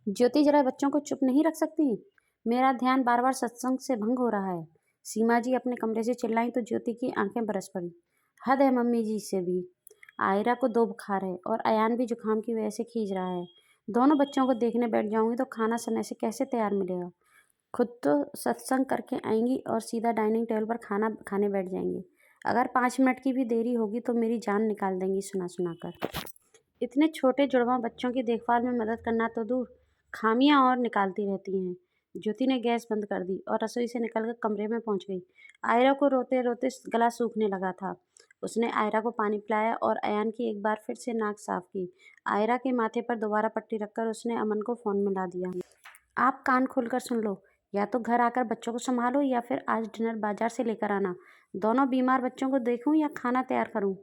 ज्योति जरा बच्चों को चुप नहीं रख सकती? मेरा ध्यान बार बार सत्संग से भंग हो रहा है। सीमा जी अपने कमरे से चिल्लाई तो ज्योति की आंखें बरस पड़ी। हद है मम्मी जी से भी। आयरा को 2 बुखार है और अयान भी जुकाम की वजह से खींच रहा है। दोनों बच्चों को देखने बैठ जाऊंगी तो खाना समय से कैसे तैयार मिलेगा। खुद तो सत्संग करके आएंगी और सीधा डाइनिंग टेबल पर खाना खाने बैठ जाएंगी। अगर 5 मिनट की भी देरी होगी तो मेरी जान निकाल देंगी सुना सुना कर। इतने छोटे जुड़वां बच्चों की देखभाल में मदद करना तो दूर, खामियां और निकालती रहती हैं। ज्योति ने गैस बंद कर दी और रसोई से निकलकर कमरे में पहुंच गई। आयरा को रोते रोते गला सूखने लगा था। उसने आयरा को पानी पिलाया और अयान की एक बार फिर से नाक साफ की। आयरा के माथे पर दोबारा पट्टी रखकर उसने अमन को फोन मिला दिया। आप कान खोलकर सुन लो, या तो घर आकर बच्चों को संभालो या फिर आज डिनर बाजार से लेकर आना। दोनों बीमार बच्चों को देखूं या खाना तैयार करूं।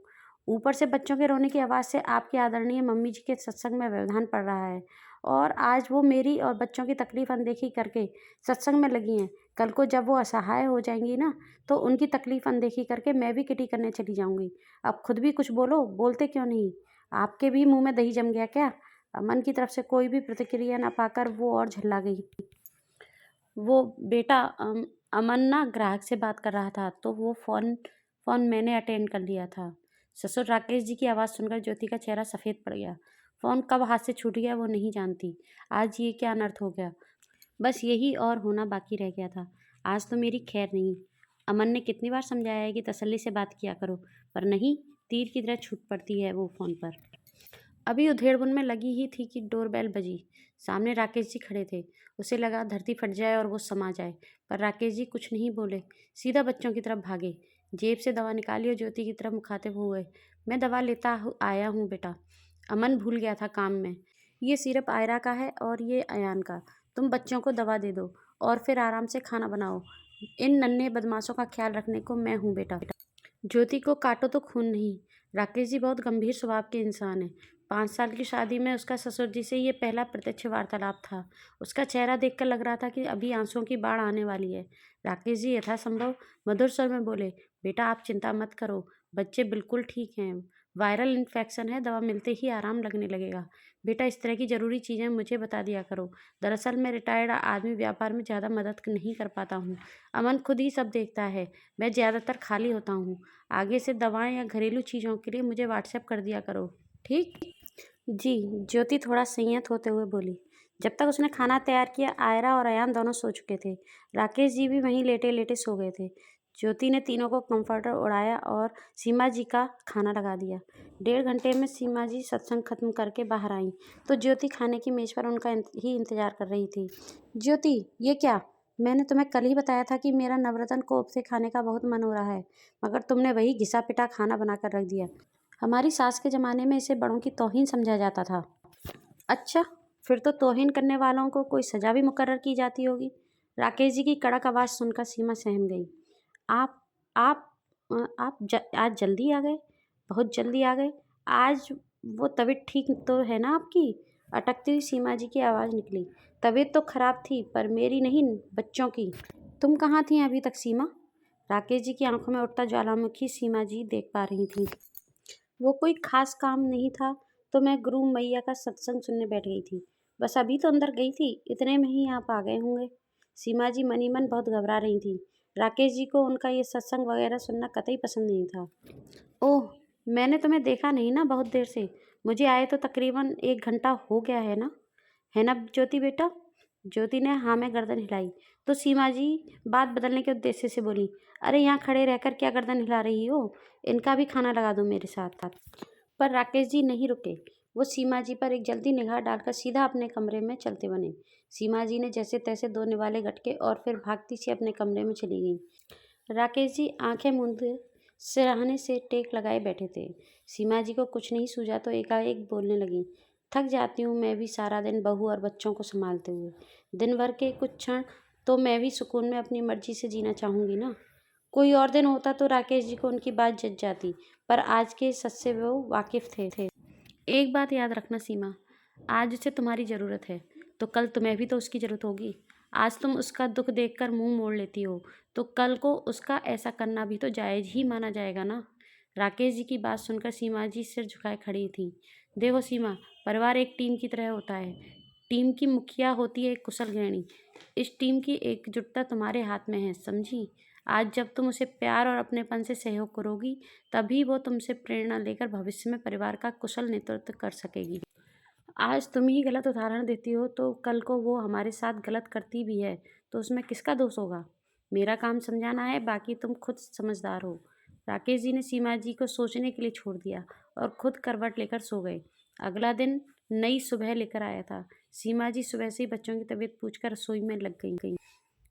ऊपर से बच्चों के रोने की आवाज़ से आपकी आदरणीय मम्मी जी के सत्संग में व्यवधान पड़ रहा है और आज वो मेरी और बच्चों की तकलीफ अनदेखी करके सत्संग में लगी हैं। कल को जब वो असहाय हो जाएंगी ना तो उनकी तकलीफ अनदेखी करके मैं भी किटी करने चली जाऊंगी। अब खुद भी कुछ बोलो, बोलते क्यों नहीं? आपके भी मुंह में दही जम गया क्या? अमन की तरफ से कोई भी प्रतिक्रिया न पाकर वो और झल्ला गई। वो बेटा अमन ना ग्राहक से बात कर रहा था तो वो फ़ोन मैंने अटेंड कर लिया था। ससुर राकेश जी की आवाज़ सुनकर ज्योति का चेहरा सफ़ेद पड़ गया। फ़ोन कब हाथ से छूट गया वो नहीं जानती। आज ये क्या अनर्थ हो गया। बस यही और होना बाकी रह गया था। आज तो मेरी खैर नहीं। अमन ने कितनी बार समझाया है कि तसल्ली से बात किया करो, पर नहीं, तीर की तरह छूट पड़ती है वो फ़ोन पर। अभी उधेड़बुन में लगी ही थी कि डोरबेल बजी। सामने राकेश जी खड़े थे। उसे लगा धरती फट जाए और वो समा जाए, पर राकेश जी कुछ नहीं बोले। सीधा बच्चों की तरफ भागे। जेब से दवा निकाली और ज्योति की तरफ मुखातिब हुए। मैं दवा लेता आया हूँ बेटा। अमन भूल गया था काम में। ये सिर्फ आयरा का है और ये अयान का। तुम बच्चों को दवा दे दो और फिर आराम से खाना बनाओ। इन नन्हे बदमाशों का ख्याल रखने को मैं हूँ बेटा। ज्योति को काटो तो खून नहीं। राकेश जी बहुत गंभीर स्वभाव के इंसान हैं। 5 साल की शादी में उसका ससुर जी से ये पहला प्रत्यक्ष वार्तालाप था। उसका चेहरा देखकर लग रहा था कि अभी आंसुओं की बाढ़ आने वाली है। राकेश जी यथासंभव मधुर स्वर में बोले, बेटा आप चिंता मत करो, बच्चे बिल्कुल ठीक हैं। वायरल इन्फेक्शन है, दवा मिलते ही आराम लगने लगेगा। बेटा इस तरह की ज़रूरी चीज़ें मुझे बता दिया करो। दरअसल मैं रिटायर्ड आदमी, व्यापार में ज़्यादा मदद नहीं कर पाता हूँ। अमन खुद ही सब देखता है। मैं ज़्यादातर खाली होता हूँ। आगे से दवाएं या घरेलू चीज़ों के लिए मुझे व्हाट्सएप कर दिया करो, ठीक? जी, ज्योति थोड़ा संयत होते हुए बोली। जब तक उसने खाना तैयार किया, आयरा और अयान दोनों सो चुके थे। राकेश जी भी वहीं लेटे-लेटे सो गए थे। ज्योति ने तीनों को कंफर्टर उड़ाया और सीमा जी का खाना लगा दिया। 1.5 घंटे में सीमा जी सत्संग खत्म करके बाहर आईं, तो ज्योति खाने की मेज़ पर उनका ही इंतज़ार कर रही थी। ज्योति, ये क्या? मैंने तुम्हें कल ही बताया था कि मेरा नवरत्न कोफ्ते खाने का बहुत मन हो रहा है, मगर तुमने वही घिसा-पिटा खाना बनाकर रख दिया। हमारी सास के ज़माने में इसे बड़ों की तौहीन समझा जाता था। अच्छा, फिर तो तौहीन करने वालों को कोई सज़ा भी मुकर्रर की जाती होगी। राकेश जी की कड़क आवाज़ सुनकर सीमा सहम गई। आप आप आज जल्दी आ गए? बहुत जल्दी आ गए? आज वो तबीयत ठीक तो है ना आपकी? अटकती हुई सीमा जी की आवाज़ निकली। तबीयत तो खराब थी, पर मेरी नहीं, बच्चों की। तुम कहाँ थीं अभी तक सीमा? राकेश जी की आंखों में उठता ज्वालामुखी सीमा जी देख पा रही थीं। वो कोई खास काम नहीं था तो मैं गुरु मैया का सत्संग सुनने बैठ गई थी। बस अभी तो अंदर गई थी, इतने में ही आप आ गए होंगे। सीमा जी मनी मन बहुत घबरा रही थी। राकेश जी को उनका ये सत्संग वगैरह सुनना कतई पसंद नहीं था। ओह, मैंने तुम्हें देखा नहीं ना बहुत देर से। मुझे आए तो तकरीबन 1 घंटा हो गया है ना ज्योति बेटा? ज्योति ने हाँ में गर्दन हिलाई तो सीमा जी बात बदलने के उद्देश्य से बोली, अरे यहाँ खड़े रहकर क्या गर्दन हिला रही हो? इनका भी खाना लगा दो मेरे साथ। पर राकेश जी नहीं रुके। वो सीमा जी पर एक जल्दी निगाह डालकर सीधा अपने कमरे में चलते बने। सीमा जी ने जैसे तैसे 2 निवाले गटके और फिर भागती सी अपने कमरे में चली गई। राकेश जी आंखें मूंदे सिरहाने से टेक लगाए बैठे थे। सीमा जी को कुछ नहीं सूझा तो एकाएक बोलने लगी, थक जाती हूँ मैं भी सारा दिन बहू और बच्चों को संभालते हुए। दिन भर के कुछ क्षण तो मैं भी सुकून में अपनी मर्जी से जीना चाहूँगी ना। कोई और दिन होता तो राकेश जी को उनकी बात जच जाती, पर आज के सच से वो वाकिफ थे। एक बात याद रखना सीमा, आज उसे तुम्हारी ज़रूरत है तो कल तुम्हें भी तो उसकी ज़रूरत होगी। आज तुम उसका दुख देखकर मुंह मोड़ लेती हो तो कल को उसका ऐसा करना भी तो जायज़ ही माना जाएगा ना। राकेश जी की बात सुनकर सीमा जी सिर झुकाए खड़ी थी। देखो सीमा, परिवार एक टीम की तरह होता है। टीम की मुखिया होती है एक कुशल गृहिणी। इस टीम की एकजुटता तुम्हारे हाथ में है, समझी? आज जब तुम उसे प्यार और अपनेपन से सहयोग करोगी, तभी वो तुमसे प्रेरणा लेकर भविष्य में परिवार का कुशल नेतृत्व कर सकेगी। आज तुम ही गलत उदाहरण देती हो तो कल को वो हमारे साथ गलत करती भी है, तो उसमें किसका दोष होगा? मेरा काम समझाना है, बाकी तुम खुद समझदार हो। राकेश जी ने सीमा जी को सोचने के लिए छोड़ दिया और खुद करवट लेकर सो गए। अगला दिन नई सुबह लेकर आया था। सीमा जी सुबह से ही बच्चों की तबीयत पूछकर रसोई में लग गई।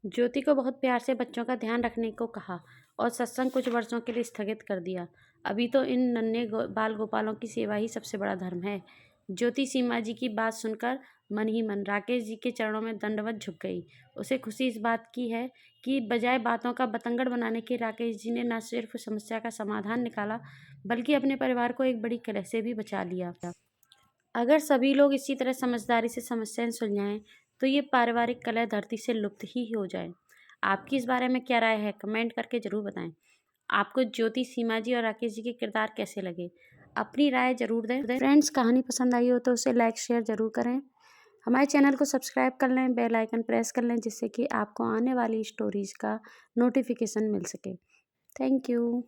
ज्योति को बहुत प्यार से बच्चों का ध्यान रखने को कहा और सत्संग कुछ वर्षों के लिए स्थगित कर दिया। अभी तो इन नन्हे बाल गोपालों की सेवा ही सबसे बड़ा धर्म है। ज्योति सीमा जी की बात सुनकर मन ही मन राकेश जी के चरणों में दंडवत झुक गई। उसे खुशी इस बात की है कि बजाय बातों का बतंगड़ बनाने के राकेश जी ने न सिर्फ समस्या का समाधान निकाला, बल्कि अपने परिवार को एक बड़ी कलह से भी बचा लिया। अगर सभी लोग इसी तरह समझदारी से समस्याएं सुलझाएं, तो ये पारिवारिक कलह धरती से लुप्त ही हो जाए। आपकी इस बारे में क्या राय है? कमेंट करके ज़रूर बताएं। आपको ज्योति, सीमा जी और राकेश जी के किरदार कैसे लगे? अपनी राय ज़रूर दें। फ्रेंड्स, कहानी पसंद आई हो तो उसे लाइक शेयर ज़रूर करें। हमारे चैनल को सब्सक्राइब कर लें, बेल आइकन प्रेस कर लें, जिससे कि आपको आने वाली स्टोरीज़ का नोटिफिकेशन मिल सके। Thank you.